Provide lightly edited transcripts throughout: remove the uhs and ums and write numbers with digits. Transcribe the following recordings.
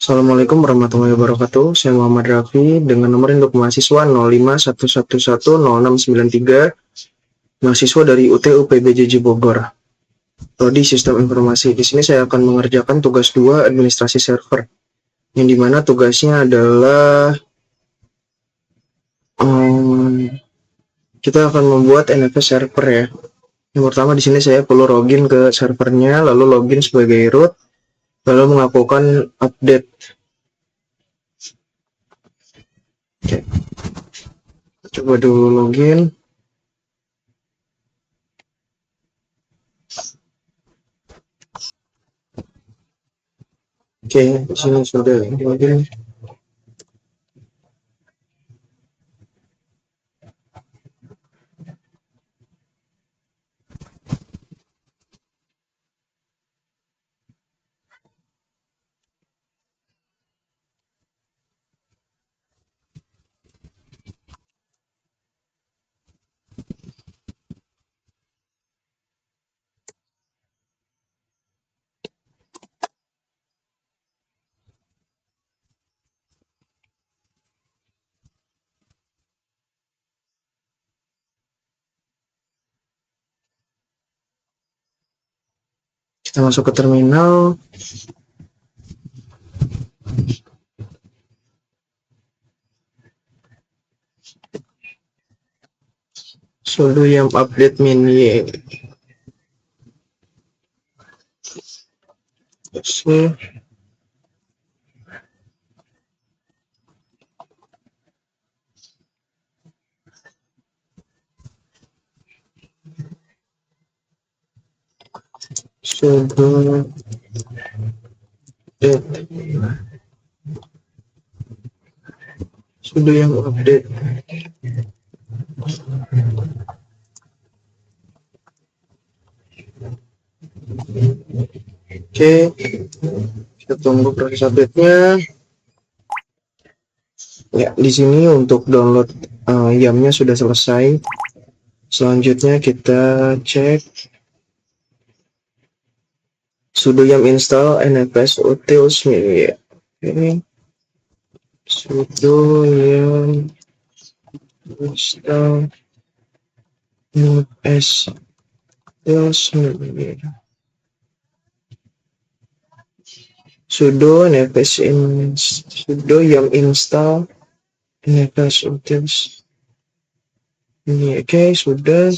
Assalamualaikum warahmatullahi wabarakatuh. Saya Muhammad Rafi dengan nomor induk mahasiswa 051110693, mahasiswa dari UTU PBJJ Bogor, Prodi Sistem Informasi. Di sini saya akan mengerjakan tugas 2 administrasi server, yang dimana tugasnya adalah kita akan membuat NFS server ya. Yang pertama di sini saya perlu login ke servernya, lalu login sebagai root, lalu melakukan update. Oke, coba dulu login. Oke, di sini sudah login. Kita masuk ke terminal. Sudo yang update mini sudo sudo yang update. Oke, kita tunggu proses update-nya. Ya, di sini untuk download YAM-nya sudah selesai. Selanjutnya kita cek sudo yam install nfs utils mini. Ini sudo yam install nfs utils mini. Sudo nfs sudo yam install nfs utils ini. Oke, sudah.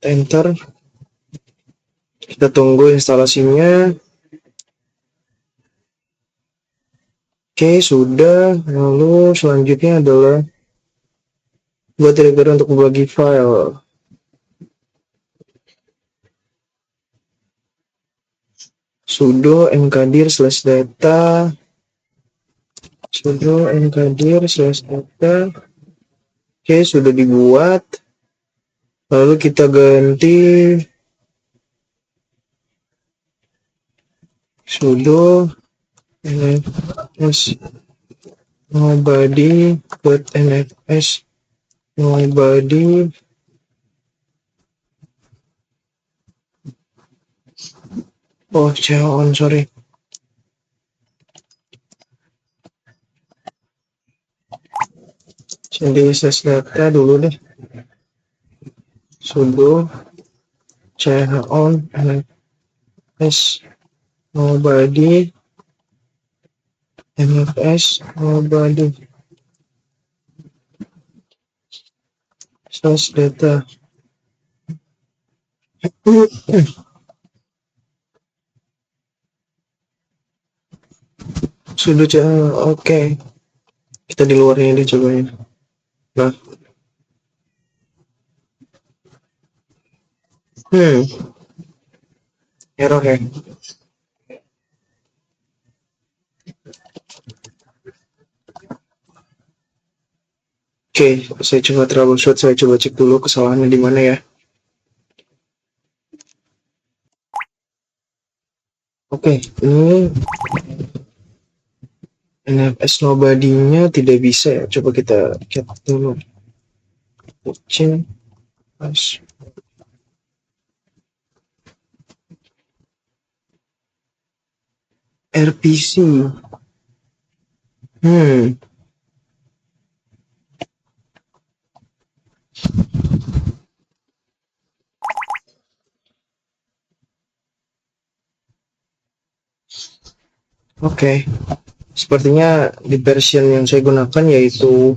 Enter. Kita tunggu instalasinya. Oke, sudah. Lalu selanjutnya adalah buat trigger untuk membagi file. Sudo mkdir/data. Sudo mkdir/data. Oke, sudah dibuat. Lalu kita ganti sudo nfs nobody.nfs nobody on, sorry. Jadi data dulu deh. Sudo on nfs nobody nfs nobody data. Sudo oke. Kita di luarnya ini cobain. Nah. Error ya. Oke, saya coba troubleshoot, saya coba cek dulu kesalahannya di mana ya. Oke, ini NFS nobody-nya tidak bisa ya. Coba kita cek dulu. Kucing. RPC. Hmm. Oke. Sepertinya di version yang saya gunakan yaitu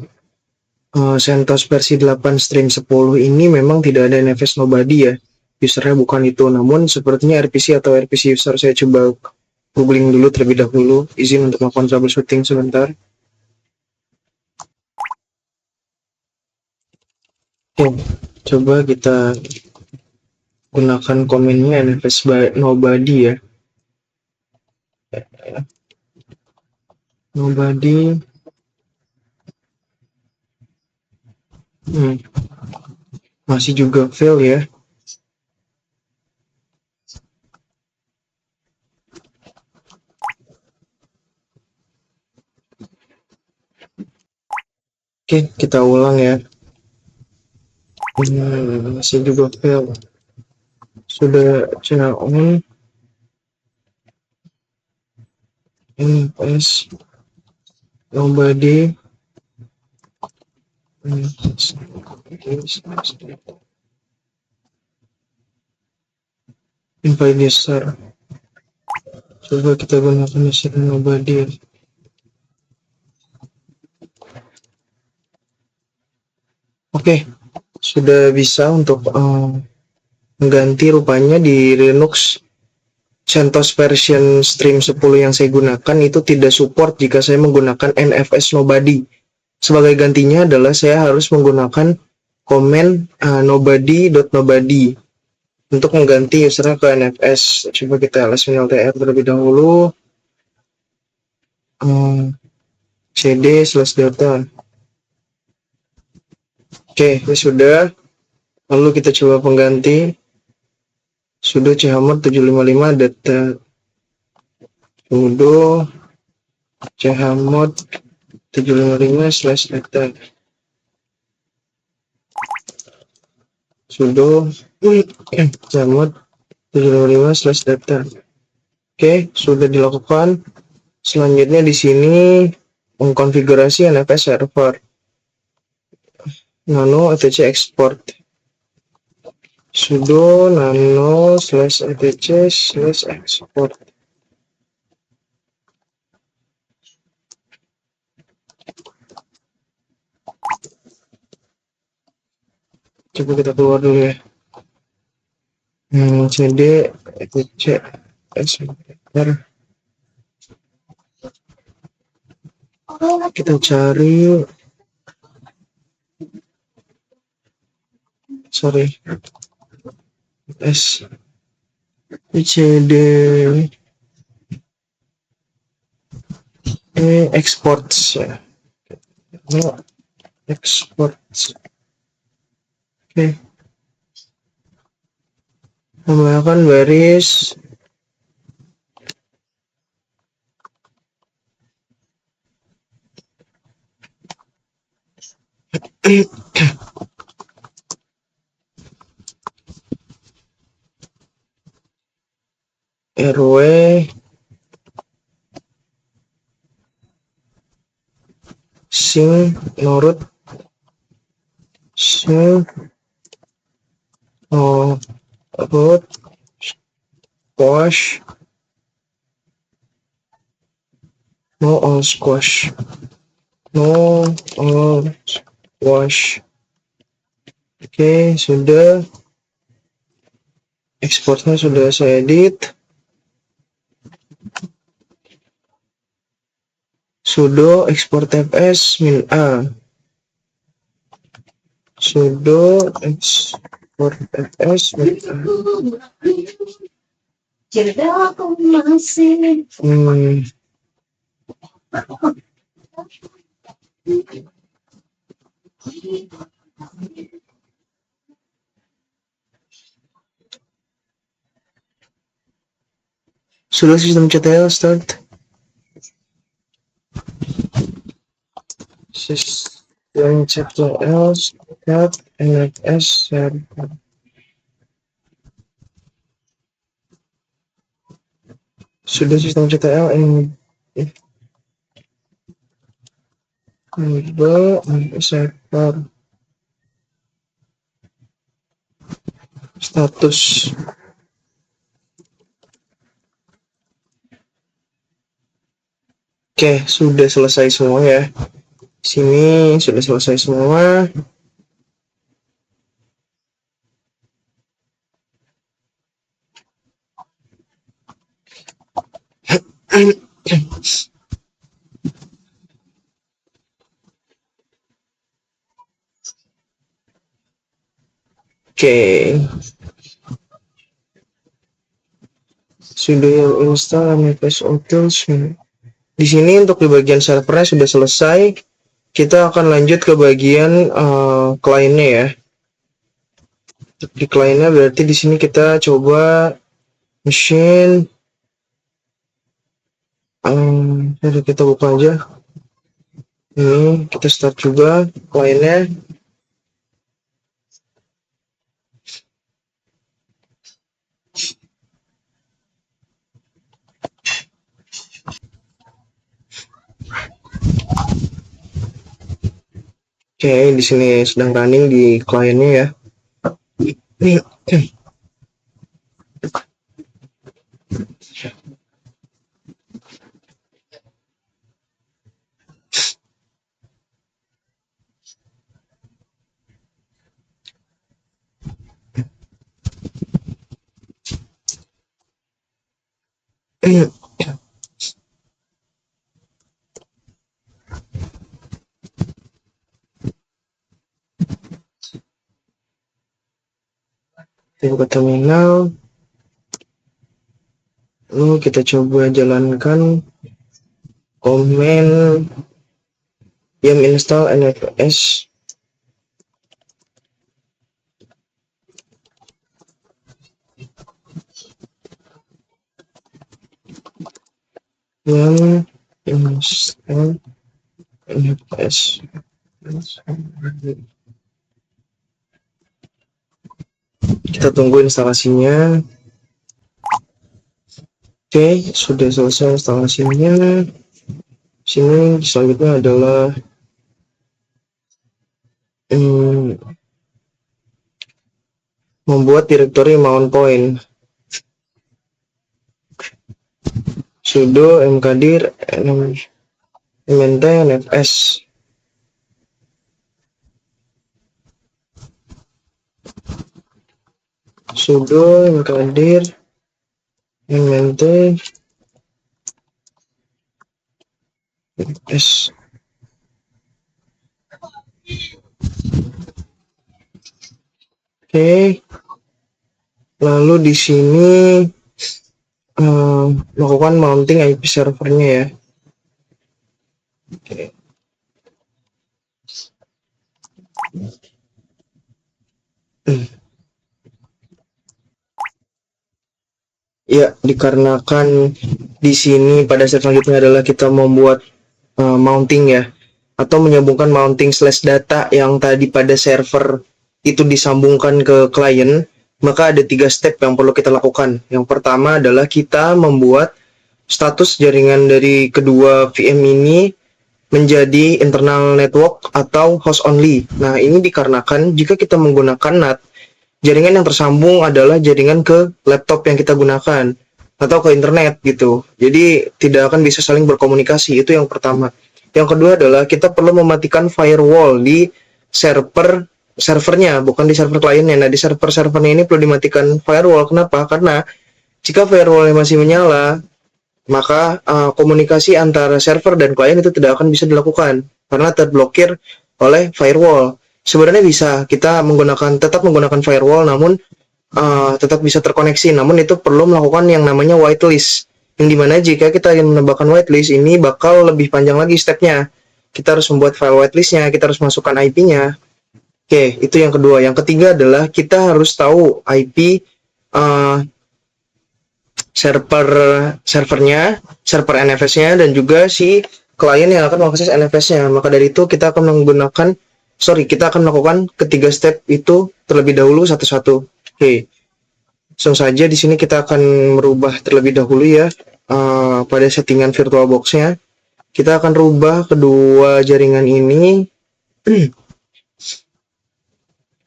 CentOS versi 8 stream 10 ini memang tidak ada NFS Nobody ya. Usernya bukan itu. Namun sepertinya RPC atau RPC user, saya coba googling dulu terlebih dahulu. Izin untuk melakukan troubleshooting sebentar. Oke, coba kita gunakan komennya NFS Nobody ya. Nobody. Masih juga fail ya. Oke, kita ulang ya. Masih juga fail. Sudah channel on. NFS Nobody. Invite user. Coba kita gunakan user Nobody. Oke, sudah bisa untuk mengganti rupanya di Linux CentOS version stream 10 yang saya gunakan itu tidak support jika saya menggunakan NFS Nobody. Sebagai gantinya adalah saya harus menggunakan komen nobody.nobody untuk mengganti usernya ke NFS. Coba kita lsminltr terlebih dahulu. cd/data. Oke, ini sudah. Lalu kita coba pengganti sudo chmod 755 data sudo chmod 755/data sudo chmod 755/data. Oke, sudah dilakukan. Selanjutnya di sini mengkonfigurasi NFS server nano etc export sudo nano/etc/export. Coba kita keluar dulu ya. cd etc export. Kita cari s cd exports ya. Exports. Oke. Menggunakan baris rw sing nurut sing root squash no all squash no all squash. Oke, sudah. Ekspornya sudah saya edit. Sudo export fs min a. Sudo export fs min a. Sudah sistem CTL start. Sistem CTL start NFS server. Sudah sistem CTL yang server status. Oke, sudah selesai semua ya. Sini sudah selesai semua. Oke. Sudah install MFS Utils. Di sini untuk di bagian servernya sudah selesai. Kita akan lanjut ke bagian kliennya ya. Di kliennya berarti di sini kita coba machine. Jadi kita buka aja. Ini kita start juga kliennya. Oke, di sini sedang running di kliennya ya. Nih. Kita buka terminal. Lalu kita coba jalankan command yum install nfs. Yum install nfs. Kita tunggu instalasinya. Oke, sudah selesai instalasinya. Sini selanjutnya adalah membuat direktori mount point. Sudo mkdir mnt nfs. Sudo mkdir mnt nfs. Oke. Lalu di sini melakukan mounting IP servernya ya. Oke. Ya, dikarenakan di sini pada step selanjutnya adalah kita membuat mounting ya, atau menyambungkan mounting slash data yang tadi pada server itu disambungkan ke klien, maka ada 3 step yang perlu kita lakukan. Yang pertama adalah kita membuat status jaringan dari kedua VM ini menjadi internal network atau host only. Nah, ini dikarenakan jika kita menggunakan NAT, jaringan yang tersambung adalah jaringan ke laptop yang kita gunakan atau ke internet gitu. Jadi tidak akan bisa saling berkomunikasi. Itu yang pertama. Yang kedua adalah kita perlu mematikan firewall di servernya, bukan di server kliennya. Nah, di servernya ini perlu dimatikan firewall. Kenapa? Karena jika firewallnya masih menyala, maka komunikasi antara server dan klien itu tidak akan bisa dilakukan karena terblokir oleh firewall. Sebenarnya bisa kita tetap menggunakan firewall, namun tetap bisa terkoneksi. Namun itu perlu melakukan yang namanya whitelist, yang dimana jika kita ingin menambahkan whitelist ini bakal lebih panjang lagi stepnya. Kita harus membuat file whitelistnya, kita harus masukkan IP-nya. Oke, itu yang kedua. Yang ketiga adalah kita harus tahu IP servernya, server NFS-nya, dan juga si klien yang akan mengakses NFS-nya. Maka dari itu kita akan melakukan ketiga step itu terlebih dahulu satu-satu. Oke, langsung saja di sini kita akan merubah terlebih dahulu ya pada settingan VirtualBox-nya, kita akan rubah kedua jaringan ini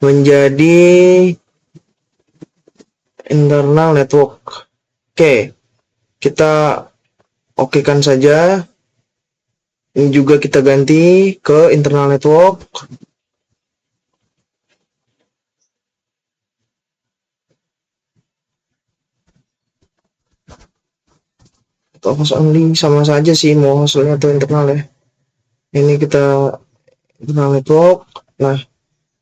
menjadi internal network. Oke, kita okekan saja. Ini juga kita ganti ke internal network. Atau host only, sama saja sih mau hostnya atau internal ya. Ini kita internal network. Nah,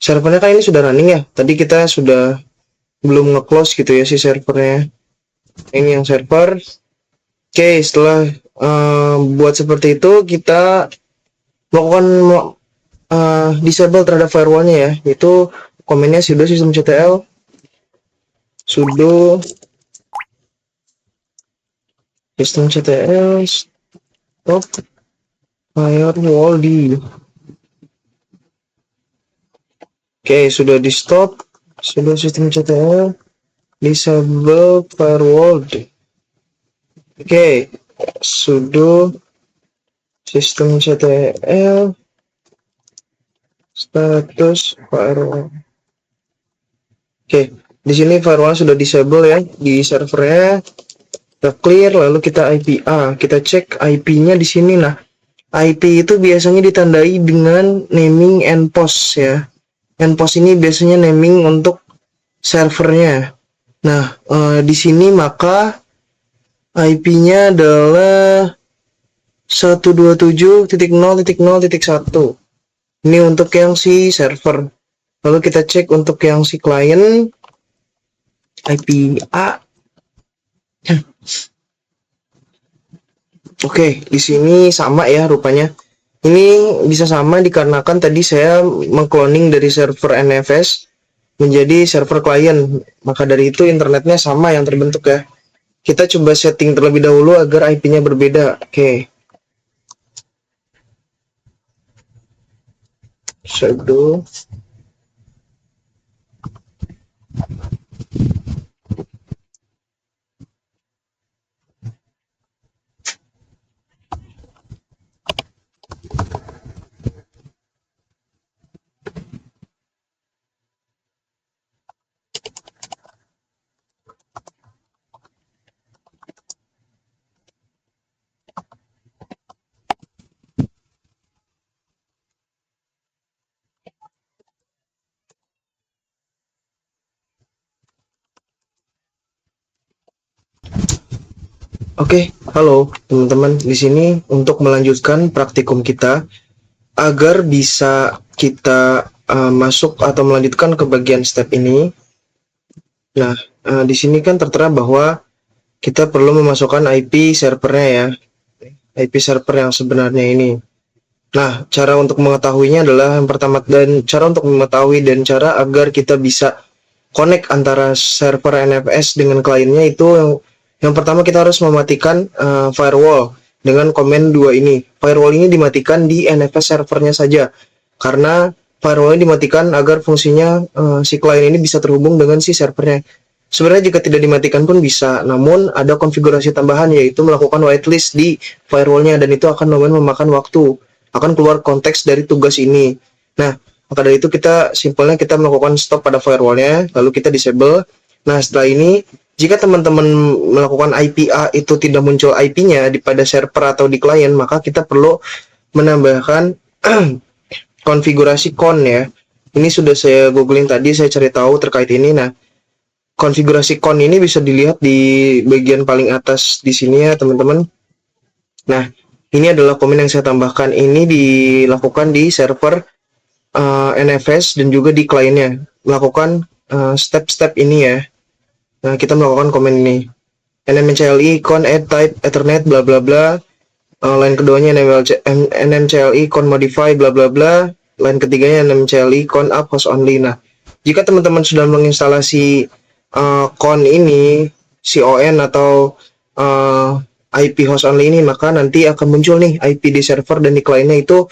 servernya kan ini sudah running ya. Tadi kita sudah belum nge-close gitu ya si servernya. Ini yang server. Oke, setelah buat seperti itu, kita melakukan disable terhadap firewallnya ya. Itu komennya sudo systemctl sudo systemctl stop firewall di. Oke, sudah di stop. Sudo systemctl disable firewall di. Oke, sudo systemctl status firewall. Oke, di sini firewall sudah disable ya di servernya. Kita clear, lalu kita IPA. Kita cek IP-nya di sini. Nah, IP itu biasanya ditandai dengan naming endpost ya. Endpost ini biasanya naming untuk servernya. Nah, di sini maka IP-nya adalah 127.0.0.1. Ini untuk yang si server. Lalu kita cek untuk yang si klien IP A. Oke, di sini sama ya rupanya. Ini bisa sama dikarenakan tadi saya mengcloning dari server NFS menjadi server klien. Maka dari itu internetnya sama yang terbentuk ya. Kita coba setting terlebih dahulu agar IP-nya berbeda. Oke. Sudo Oke, halo teman-teman. Di sini untuk melanjutkan praktikum kita agar bisa kita masuk atau melanjutkan ke bagian step ini. Nah, di sini kan tertera bahwa kita perlu memasukkan IP servernya ya. IP server yang sebenarnya ini. Nah, cara untuk mengetahuinya adalah yang pertama, dan cara untuk mengetahui dan cara agar kita bisa connect antara server NFS dengan kliennya itu yang pertama kita harus mematikan firewall dengan komen 2 ini. Firewall ini dimatikan di NFS servernya saja karena firewall ini dimatikan agar fungsinya si klien ini bisa terhubung dengan si servernya. Sebenarnya jika tidak dimatikan pun bisa, namun ada konfigurasi tambahan yaitu melakukan whitelist di firewallnya dan itu akan lumayan memakan waktu, akan keluar konteks dari tugas ini. Nah, maka dari itu kita simpelnya kita melakukan stop pada firewallnya, lalu kita disable. Nah, setelah ini jika teman-teman melakukan IPA itu tidak muncul IP-nya di pada server atau di klien, maka kita perlu menambahkan konfigurasi con ya. Ini sudah saya googling tadi, saya cari tahu terkait ini. Nah, konfigurasi con ini bisa dilihat di bagian paling atas di sini ya, teman-teman. Nah, ini adalah komen yang saya tambahkan. Ini dilakukan di server NFS dan juga di kliennya. Melakukan step-step ini ya. Nah, kita melakukan komen ini. nmcli con add type ethernet bla bla bla. Line keduanya nmcli con modify bla bla bla. Line ketiganya nmcli con up host only. Nah, jika teman-teman sudah menginstalasi con ini, CON atau IP host only ini, maka nanti akan muncul nih IP di server dan di kliennya itu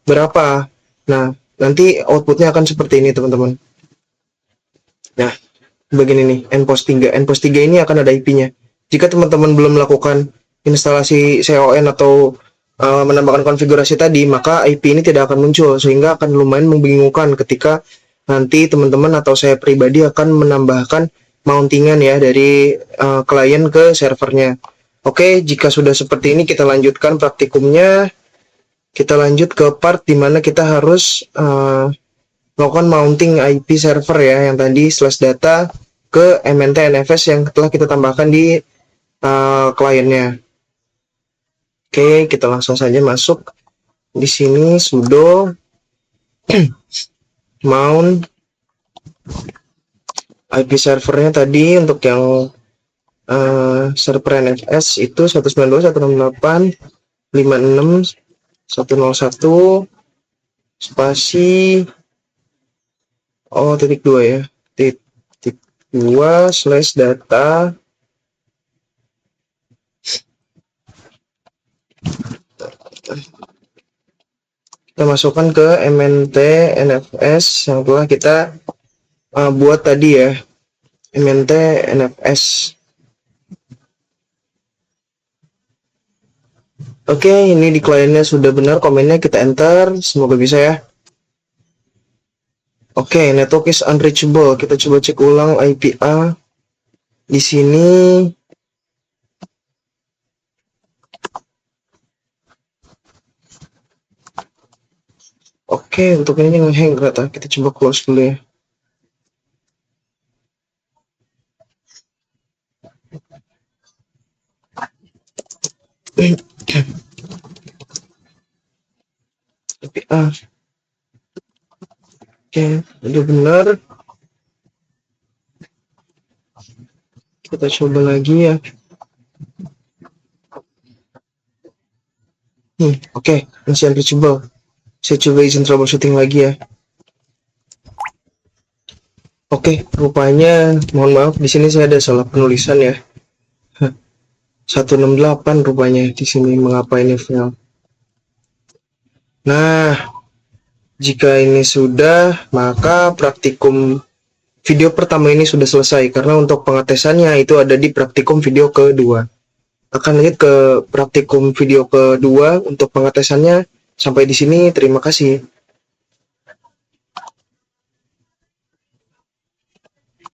berapa. Nah, nanti outputnya akan seperti ini teman-teman. Nah, bagian ini endpost 3 ini akan ada IP-nya. Jika teman-teman belum melakukan instalasi CON atau menambahkan konfigurasi tadi, maka IP ini tidak akan muncul, sehingga akan lumayan membingungkan ketika nanti teman-teman atau saya pribadi akan menambahkan mountingan ya dari klien ke servernya. Oke, jika sudah seperti ini kita lanjutkan praktikumnya. Kita lanjut ke part dimana kita harus melakukan mounting IP server ya, yang tadi slash data ke MNT NFS yang telah kita tambahkan di kliennya. Oke, kita langsung saja masuk. Di sini sudo mount IP servernya tadi untuk yang server NFS itu 192.168.56.101 spasi titik 2 ya, titik 2 slash data kita masukkan ke MNT NFS yang telah kita buat tadi ya, MNT NFS. Oke, ini di kliennya sudah benar, komennya kita enter, semoga bisa ya. Oke, network is unreachable. Kita coba cek ulang IPA di sini. Oke, untuk ini nge-hang ternyata. Kita coba close dulu ya. IPA. Oke, udah benar. Kita coba lagi ya. Oke, masih unreachable. Saya coba izin troubleshooting lagi ya. Oke, rupanya mohon maaf di sini saya ada salah penulisan ya. 168 rupanya di sini, mengapa ini fail. Nah, jika ini sudah, maka praktikum video pertama ini sudah selesai, karena untuk pengetesannya itu ada di praktikum video kedua. Akan lanjut ke praktikum video kedua untuk pengetesannya. Sampai di sini, terima kasih.